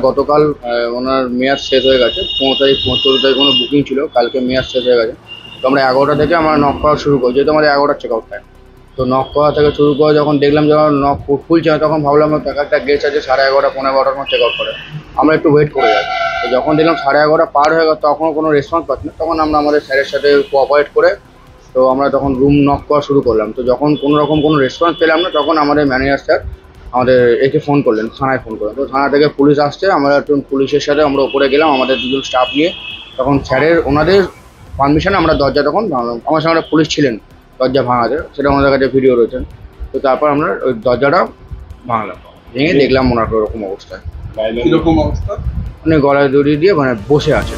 গতকাল ওনার মেয়াদ শেষ হয়ে গেছে। 15 তারিখ 14 তারিখ কোনো বুকিং ছিল, কালকে মেয়াদ শেষ হয়ে গেছে। তো আমরা 11টা থেকে আমরা নক করা শুরু করি, যেহেতু আমাদের 11টার চেক আউট টাইম। তো নক করা থেকে শুরু করে যখন দেখলাম যখন নক খুলছে না, তখন ভাবলাম একটা গেস্ট আছে 11:30 পৌনে 12টার সময় চেক আউট করে, আমরা একটু ওয়েট করে যাই। তো যখন দেখলাম 11:30 পার হয়ে গেল, তখনও কোনো রেসপন্স পাচ্ছি না, তখন আমরা আমাদের স্যারের সাথে কোঅপারেট করে তো আমরা তখন রুম নক করা শুরু করলাম। তো যখন কোনো রকম কোনো রেসপন্স পেলাম না, তখন আমাদের ম্যানেজার স্যার আমাদের একে ফোন করলেন, থানায় ফোন করলেন। তো থানা থেকে পুলিশ আসছে, আমরা একটু পুলিশের সাথে আমরা উপরে গেলাম আমাদের দুজন স্টাফ নিয়ে। তখন স্যারের ওনাদের পারমিশনে আমরা দরজা তখন ভাঙলাম। আমার সঙ্গে একটা পুলিশ ছিলেন দরজা ভাঙাতে, সেটা আমাদের কাছে ভিডিও রয়েছে। তো তারপর আমরা ওই দরজাটা ভাঙলাম, ভেঙে দেখলাম ওনার ওরকম অবস্থায়। কিরকম অবস্থা? মানে গলায় দড়ি দিয়ে মানে বসে আছে।